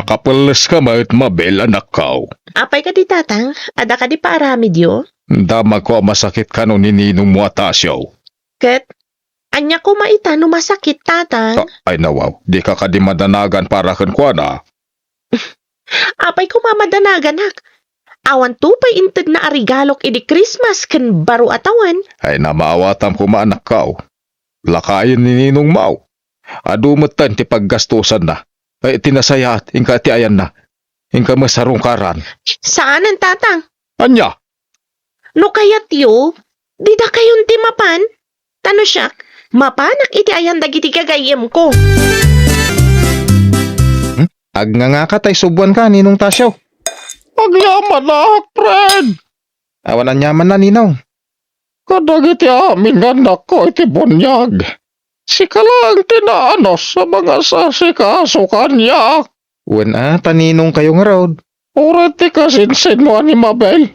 nakapeles ka ma't mabel anak kao. Apay ka di tatang, ada ka di paarami diyo. Damag ko masakit ka no nininong mo atasyaw. Ket, anya ko maita no masakit tatang. Ay nawaw, di ka di madanagan para kan kwa na. Apay ko mamadanagan hak. Awan tupay inted na arigalok idi Christmas ken baro atawan. Ay na maawatam ko maanak kao. Lakayin ni ninong mau. Adumetan ti paggastusan na. Ay tinasayat, ingka ti ayan na. Ingka masarungkaran. Saan ang tatang? Anya? No kayat yo, di da kayon ti mapan. Tano siya, mapanak iti ayan dagiti kagayem ko. Ag nga katay subuan ka, ninong Tasyaw. Pagyaman na, Fred. Awanan yaman na, ninong. Kadagiti amin anak ko iti bunyag. Sika lang tinaanos sa mga sasikaso kanya. Wen taninong kayo nga road. Ura ti kasinsin mo ni Mabel.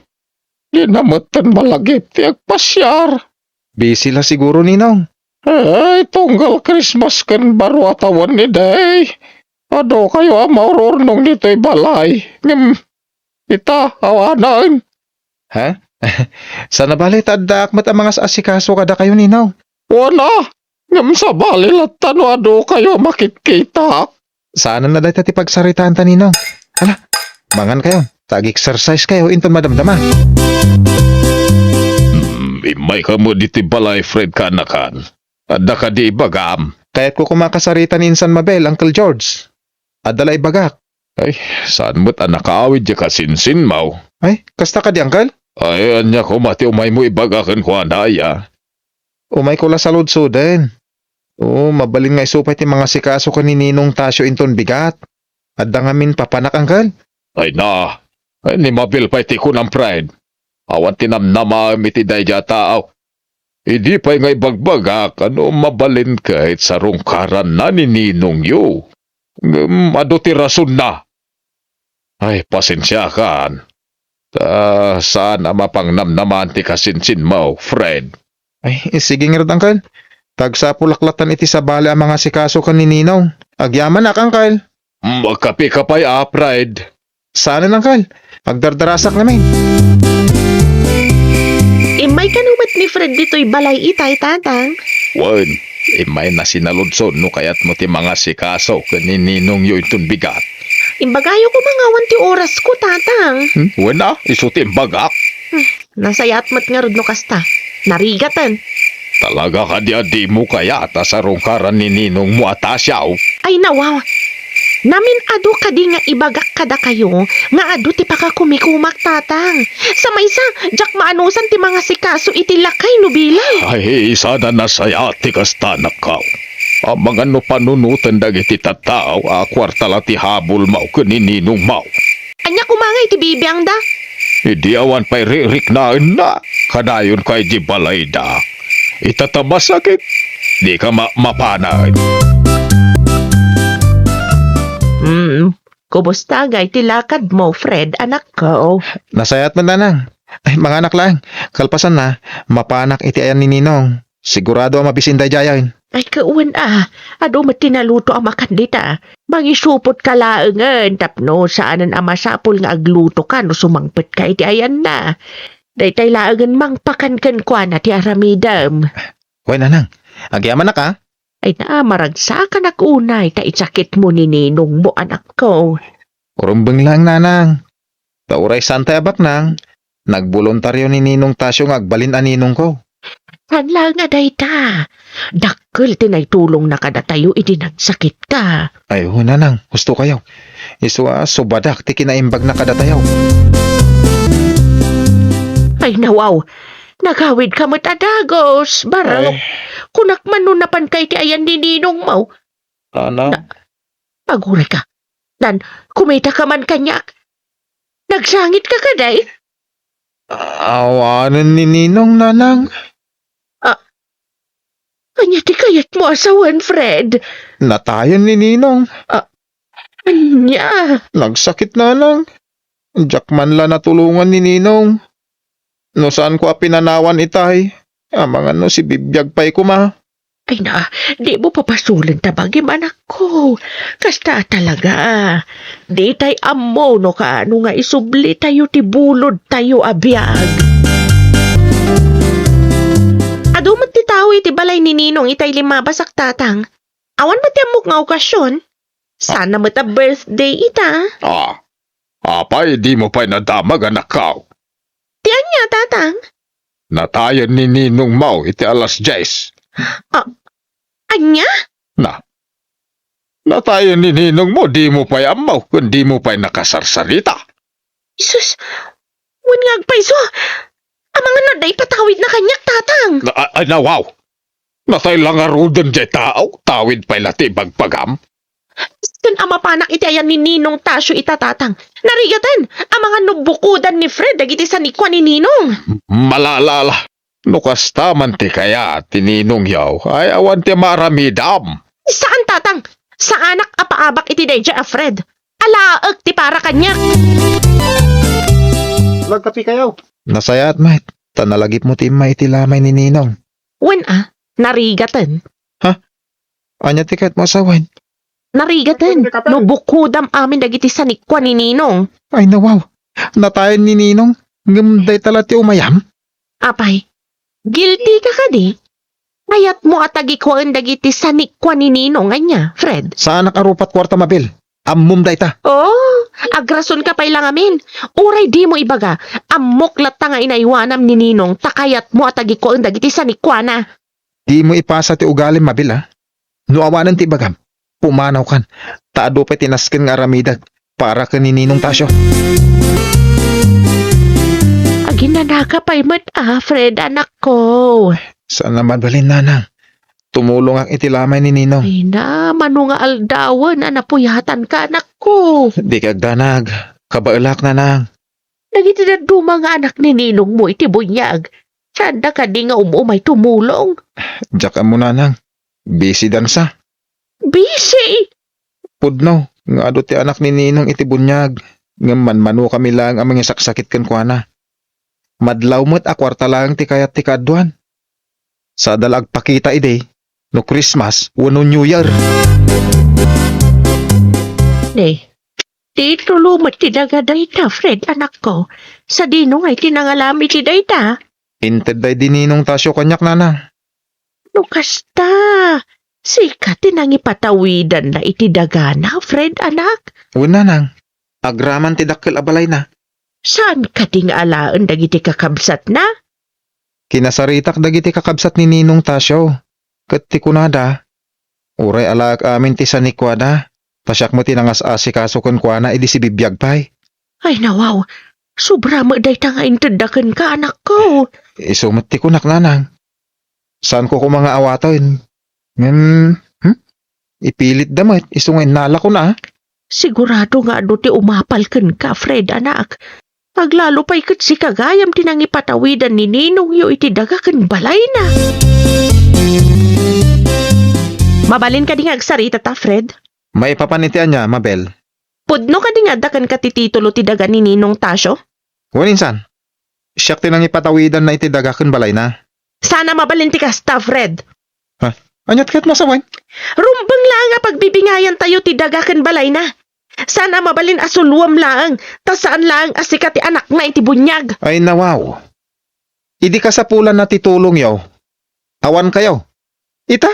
Ginamutan malagip ti agpasyar. Busy la siguro, ninong. Ay, tunggal Christmas kan baro atawan ni Day. Ado kayo maururnong nito'y balay. Ita, awanan. Ha? Sana balit adak mat ang mga asikaso kada kayo, ninong. Wala. Sa balilat tano ado kayo makitkita. Sana na dahil tati pagsaritaan ta, ninong. Hala, mangan kayo. Tag-exercise kayo inton madamdama. May kamo diti balay, Fred kanakan. Ada ka di bagam. Kahit ko kumakasaritan insan Mabel, Uncle George. Adalay bagak. Ay, saan mo't anak kaawid di kasinsin mau? Ay, kasta ka di, Uncle? Ay, anya ko mati umay mo ibagakan ko anaya. Umay ko la sa lodso din. Oo, mabalin nga isupay ti mga sikaso ka ni Ninong Tasyo inton bigat. Adda nga min papanak, Uncle. Ay na, ay ni Mabel pa iti ko ng pride. Awan tinamnama iti dayja tao. Idi pa nga ibagbagak, ano mabalin kahit sa rungkaran na ni Ninong yu. Ado ti rason na. Ay, pasensya kan. Saan mapang namnaman ti kasinsin mo, Fred? Ay, sige nga rin, Uncle. Tagsa pulaklatan iti sa bali ang mga sikaso ka ni Ninong. Agyaman na, Uncle. Magkapi ka pa'y Fred. Sana, Uncle. Pagdardarasak namin. Imay kanumat ni Fred dito'y balay itay tatang. Wan, may nasinaludson no kayat mo ti mga sikaso kanininong yu itong bigat. Imbagayo ko mga wanti oras ko tatang. Wala, isuti bagak. Nasayat mat nga rod no kasta. Narigatan. Talaga ka di mo kaya ta sa rungkaran ni Ninong mo atasyaw. Ay nawaw. Namin ado ka di nga ibagak kada kayo, nga ado ti pakakumikumak tatang. Sa maysa, jak maanusan ti mga sikaso iti lakay no bilang. Ay, isa na nasaya ti kastanak ka. Ang mga no panunutan dagiti tatao, kwartala ti habol mau kanininong mau. Anya kumangay ti bibiyang da? Idi awan pa'y ririk na kadayon kay di balay da. Itataba sakit, di ka mapanay. Kumusta gay tilakad mo, Fred, anak ko? Nasayat man nanang. Ay, mga anak lang. Kalpasan na, mapanak iti ayan ni Ninong. Sigurado ang mabisinday jayan. Ay, kauwan ado matinaluto ang makandita. Mangisupot ka laengan, tapno saanan ang masapol nga agluto ka no sumangpet ka iti ayan na. Daytay laengan mangpakan kwa na ti aramidam. Hoy, nanang. Agyaman na ka? Ay maragsa ka nakunay, ta itsakit mo ni Ninong mo, anak ko. Kurumbeng lang, nanang. Tauray santa abak nang. Nagbolontaryo ni Ninong Tasyo nga agbalin ang ninong ko. Hanla nga dayta. Dakkel tinay tulong na kada tayo iti nagsakit ka. Ay, nanang. Gusto kayo. Iswa, subadak ti kinaimbag na kadatayaw. Ay nawaw. Nagawid ka matadagos. Barang. Kunak manunapan kay ti ayan ni Ninong mo. Paguri ka. Dan, kumita ka man kanyak. Nagsangit ka kaday. Awanan ni Ninong, nanang. Kanya ti kayat mo asawan, Fred. Natayan ni Ninong. Anya. Nagsakit, nanang. Jakman la natulungan ni Ninong. No saan ko pinanawan itay. Mga no si bibiyag pa'y kuma. Ay na, di mo papasulan tabagim anak ko. Kasta talaga. Di tay amo no ka ano nga isubli tayo ti bulod tayo abiyag. Ado man ti tao iti balay ni Ninong itay limabasak tatang. Awan man ti amok nga okasyon. Sana mo ta birthday ita. Apay, di mo pa'y nadamag anak kao. Tiyan niya tatang. Natayan ni Ninong Mau iti alas 10. Anya? Natayan ni Ninong mo, di mo pa'y amaw, kundi mo pa'y nakasarsarita. Isus, wan nga agpaiso. Ang mga naday patawid na kanyak tatang. Wow! Natay lang arudan jay tao, tawid pa'y lati bagpagam. Kan ama panak iti ayan ni Ninong Tasyo itatatang. Narigatan, ang mga nubukudan ni Fred dagiti sa nikwa ni Ninong. Malalala. Nukasta man ti kaya tininong yaw, ay awan ti maramidam. Saan tatang? Sa anak apaabak iti dayja a Fred. Alaag ti para kanyak. Magkapi kayo. Nasayat, mate. Tanalagip mo ti iti lamay ni Ninong. Wen narigatan. Anya ti kahit mo asawan. Narigatan, nubukudam amin dagiti sa nikwa ni Ninong. Ay nawaw. Natayan ni Ninong. Ngamday tala ti umayam. Apay, guilty ka di? Kayat mo atagikuan dagiti sa nikwa ni Ninong anya, Fred. Sa anak arupat kwarta mabil. Ammum day ta. Oh, agrason ka pa'y lang amin. Uray di mo ibaga, amok lata nga inaiwanam ni Ninong, takayat mo atagikuan dagiti sa nikwa na. Di mo ipasa ti ugalim mabil ha. Nuawanan ti bagam. Pumanaw kan. Taado pa tinaskin nga aramidag para ka ni Ninong Tasyo. Aginanaka pa'y mat Fred, anak ko. Saan naman balin nanang? Tumulong ang itilamay ni Ninong. Ay na, mano nga aldawan na napuyatan ka, anak ko. Di kagdanag. Kabailak na nang. Nagiti na dumang anak ni Ninong mo iti bunyag. Sanda ka di nga umumay tumulong. Diyak ka mo nanang. Busy dan sa. Busy! Pudno. Nga ado ti anak ni Ninong iti bunyag. Nga manmano kami lang ang mga saksakit kan kuana. Madlaw mo't akwarta lang ti kayat ti kaduan. Sa dalag pakita ide. No Christmas, wano New Year. Di tulumat ti daga dayta, Fred, anak ko. Sa dino ngay tinangalami ti dayta. Hinted day di Ninong Tasyo kanyak nanang. No kasta. Sika tinangipatawidan na iti daga na, Fred, anak. Una nang. Agraman ti dakkel abalay na. Saan ka ting alaan dagiti kakabsat na? Kinasaritak dagiti kakabsat ni Ninong Tasyo. Kat ti kunada. Uray alaak amin ti sanikwada. Pasyak mo tinangas asikaso kun kuana idi si bibiyag pay. Ay nawaw, sobra mo day nga intindakan ka, anak ko. Isumat ti kunak nanang. Saan ko mga awatoin? Ipilit damat, isungay nala ko na. Sigurado nga do ti umapalken ka, Fred, anak. Paglalo pa'y kat si kagayam tinangipatawidan ni Ninong yo iti dagakan balay na. Mabalin ka di nga agsarita ta, Fred. May papanitian niya, Mabel. Pudno ka di nga dakan ka ti titulo ti daga ni Ninong Tasyo. Waninsan? Siyak tinangipatawidan na iti dagakan balay na. Sana mabalin ti kasta, Fred. Anyat kahit masawan? Rumbang lang nga pagbibingayan tayo ti dagakan balay na. Sana mabalin asuluam lang, ta saan lang asika ti anak na iti bunyag. Ay nawaw. Idi ka sa pulan na titulong yaw. Awan kayo. Ita?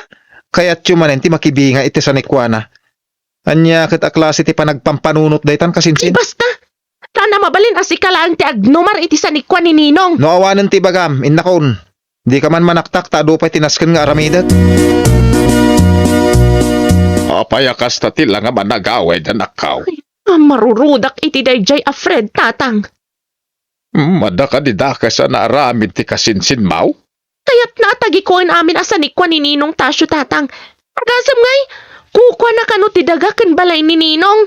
Kaya't yumanen ti makibinga iti sa nikwana. Anya kat aklase ti panagpampanunot daytan kasinsin. Basta, sana mabalin asika lang ti agnomar iti sa nikwa ni Ninong. No awanan ti bagam, innakon. Di ka man manaktak, tado pa'y tinasken nga aramidat. Payakas na tila nga managaway na nakaw. Marurudak iti dayjay a Fred, tatang. Madaka-didaka sa naaramid ti kasinsin Mau. Kaya't natagikuan amin asanikwa ni Ninong Tasyo, tatang. Agasam ngay, kukwa na kano ti dagakan balay ni Ninong.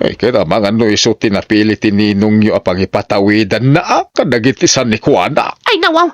Ay kaya mga no iso tinapili ti Ninong yo apang ipatawidan na kadagiti sa nikwana. Ay nawaw,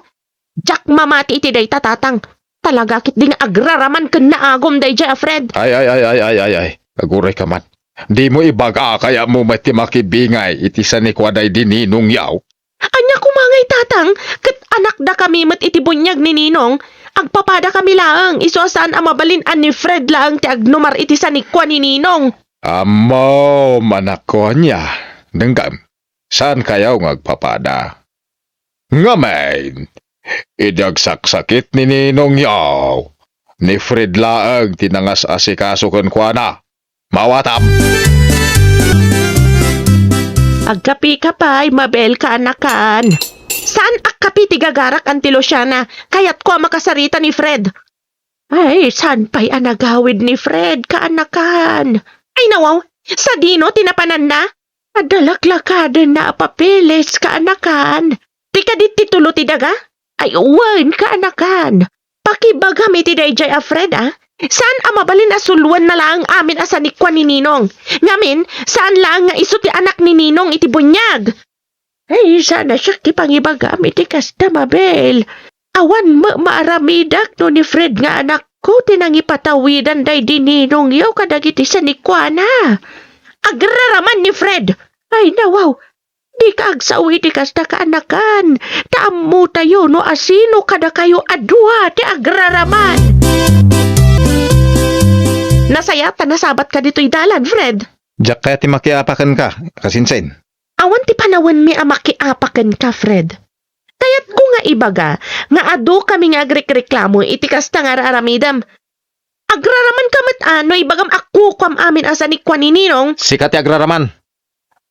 jak mamati iti day tatang. Talaga kit ding agraraman ken naagom dayjay a Fred. Ay. Aguray ka man. Di mo ibaga kaya mo mati makibingay iti sa nikwaday di Ninong yaw. Anya kumangay tatang, kat anak da kami mat iti bunyag ni Ninong. Agpapada kami lang. Iso saan ang mabalin-an ni Fred lang ti agnumar iti sanikwa ni Ninong. Amo, manako niya. Denggam, saan kayaw ngagpapada? Ngamen, idagsaksakit ni Ninong yaw. Ni Fred laang tinangas asikaso ken kuana. Mawatam! Agkapi ka pa, Mabel ka anakan. Saan agkapi tigagarak ang tilosyana? Kayat ko ang makasarita ni Fred. Ay, saan pa'y anagawid ni Fred ka anakan? Ay nawaw, sa dino tinapanan na? Adalaklakadan na papeles ka anakan. Di ka dit titulo ti daga? Ay uwan ka anakan. Pakibagam iti dayjay a Fred ah. Saan ang mabalin asuluan na lang amin asanikwa ni Ninong? Ngamin, saan lang nga iso ti anak ni Ninong iti bunyag? Ay, sana siya ti pangibagam iti kasta, Mabel. Awan maaramidak no ni Fred nga anak ko tinangipatawidan day di Ninong yaw kadagiti sanikwa na. Agraraman ni Fred. Ay, nawaw. Di ka agsawi ti kasta kaanakan. Taammo tayo no asino kada kayo adwa ti agraraman. Nasayat na nasabat ka dito'y dalan, Fred. Jak kaya ti makiapakan ka, kasinsin. Awan ti panawan mi amakiapakan ka, Fred. Kaya't ko nga ibaga, nga ado kami nga agrekreklamo iti kasta nga aramidam. Agraraman kamat ano, ibagam ako kwam amin asanikwa ni Ninong. Sikat ti agraraman.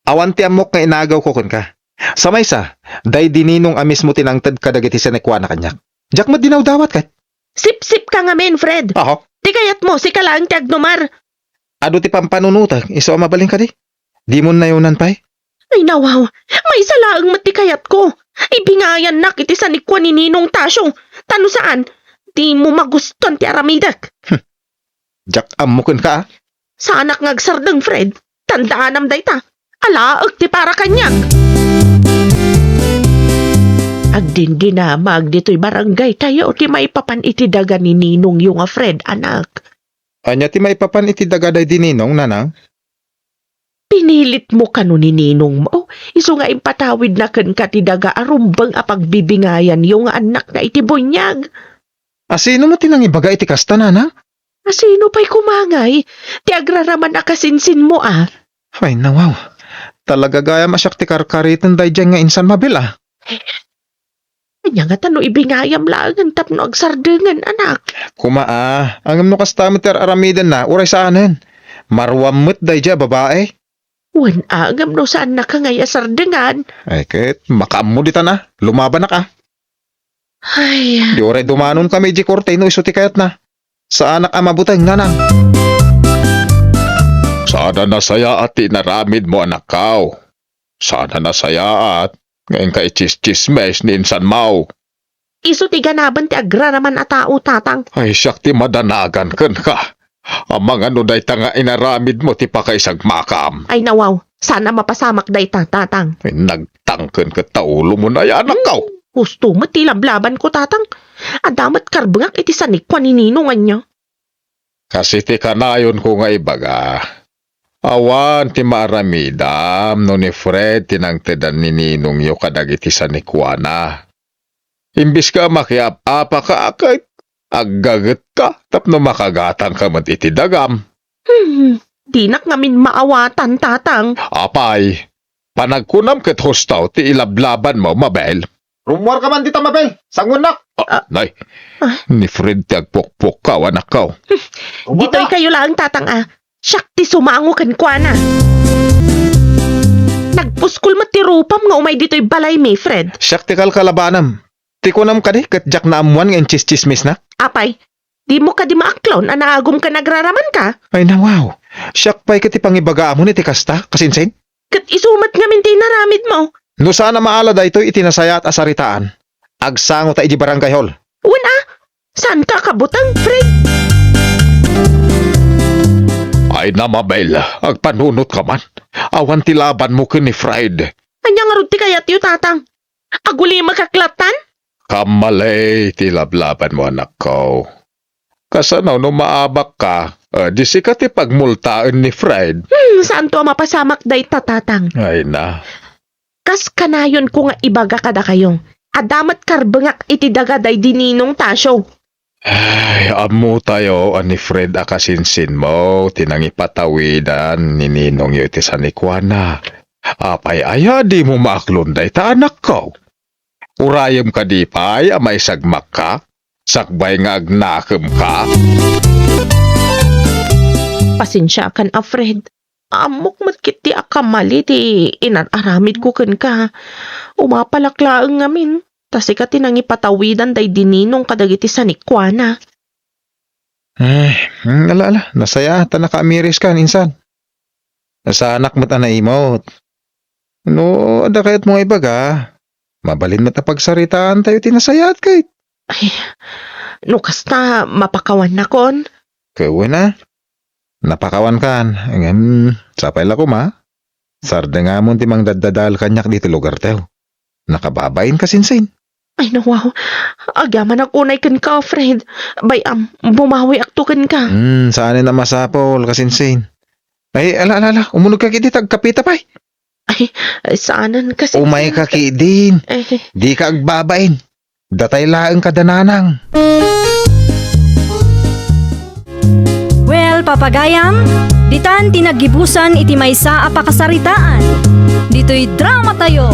Awan ti amok nga inagaw ko kun ka. Sa maysa, day dininong amis mo tinangtad kadagiti sa nekwa na kanyak. Jak mo dinaw dawat kat. Sip-sip ka nga men, Fred. Aho, Di kayat mo, si kalang ti agnumar. ado ti pampanunutag, iso mabaling ka di. Di mo na yunan pa'y. Ay nawaw, may salaang mati kayat ko. Ibingayan na kiti sa nikwa ni Ninong Tasyo. Tano saan? Di mo maguston ti aramidak. Jak amukin ka ah. Sa anak ngagsardeng Fred, tandaan am dayta. Alaag ti para kanyag. Agdindi na mag dito'y barangay tayo ti maipapan iti daga ni Ninong yung Fred anak. Anya ti maipapan iti dagaday dininong nanang. Pinilit mo kano ni Ninong mo. Iso nga impatawid na kan ka ti daga arumbang apagbibingayan yung anak na iti bunyag. Asino mo tinang ibaga iti kasta nanang? Asino pa'y kumangay? Ti agraraman akasinsin mo ah. Ay nawaw. Talaga gaya masyak ti karkaritan day dyan nga insan mabil ah. Kanya nga tano ibingayam lang ang tapno agsardengan anak. Kumaa, ang no kastamit ter aramidan na, uray saanen. Marwamot day dyan babae. Wan agam no saan na ka ngay asardengan. Ay ket, makaammo di na, lumaban na ka. Ay, Di uray dumanon kami di korte no iso ti kayat na. Sa anak amabutang nanang. Sana nasaya at inaramid mo anak kaw. Sana nasaya at ngayon ka ichis-chismes ni Insan Mau. iso ti ganaban ti agraraman a tao tatang. Ay siyak ti madanagan ken ka. Amang ano day tanga inaramid mo ti pakaisag makam. Ay nawaw, sana mapasamak day tatang. Ay, nagtangken ka taulo mo na yan anak kaw. Gusto mo ti lablaban ko tatang. Adamat karbangak iti sanikwa ni Ninongan niya. Kasi ti kanayon ko nga ibaga. Awan ti maramidam no ni Fred tinangtedan ni Ninong yo kadagiti sa nikwana. Imbis ka makiap-apa ka akay, aggaget ka tapno makagatang ka mat iti dagam. Dinak ngamin maawatan tatang. Apay, panagkunam ket hostaw ti ilablaban mo, Mabel. Rumwar ka man dito mabel, sangunak. Nay, ni Fred ti agpokpok ka, anak kaw. Dito'y kayo lang tatang ah. Siyak ti sumango kan kwa na. Nagpuskul matirupam nga umay dito'y balay mi, Fred. Siyak ti kalkalabanam. Ti kunam ka di, kat jak na amuan ngayon chis-chismis na. Apay, di mo ka di maaklon, anaagom ka nagraraman ka. Ay na wow. Siyak pa'y kati pangibaga mo ni ti kasta, kasinsin. Kat isumat nga min tinaramid mo. No sana maala da ito itinasaya at asaritaan. Agsango ta iji barangay hall. Una, saan ka kabutang, Fred? Ay na, Mabel, agpanunot ka man. Awan ti laban mo ken ni Fred. Anya nga rudi kayat yu tatang. Aguli makaklatan? Kamalay ti lablaban mo, anak ko. Kasanaw no maabak ka, di ka ti pagmultaan ni Fred. Saan to mapasamak day tatang? Ay na. Kas kanayon ko nga ibaga kada kayong. Adamat karbangak iti dagaday dininong tasyo. Ay, amo tayo ani Fred akasinsin mo, tinang ipatawidan ni Ninong yo iti sanikwana. Apay aya di mo maaklunday ta anak ko. Urayem ka di pay amay sagmak ka, sakbay nga agnakem ka. Pasensya kan, Fred. Amok matkit ti akamali ti inararamid ko kan ka. Umapalaklaang ngamin. Tasi ka tinang ipatawidan day dininong kadagiti sanikwana. Ay, ala, nasaya, ta nakaamiris ka, insan. Nasa anak mo't anay imot. No, ada kayat mo ibaga. Mabalin mo't pagsaritaan tayo tinasayat kay. Nukas na mapakawan na kon. Kawa na. Napakawan kan. Sapay la ko ma. Sarda nga mo timang dadadal kanyak dito lugar tayo. Nakababain ka sinsin. Ay nawaw, agaman unay kan ka, Fred. Bayam, bumawi aktukan ka. Saan na masapol ka sinsin. Ay, ala, umunog ka kiti tagkapita pay. Ay, saanan kasi. Umay ka kidin. Di ka agbabain. Datay laang kadananang. Well, papagayam, ditan tinagibusan iti maysa a pakasaritaan. Dito'y drama tayo.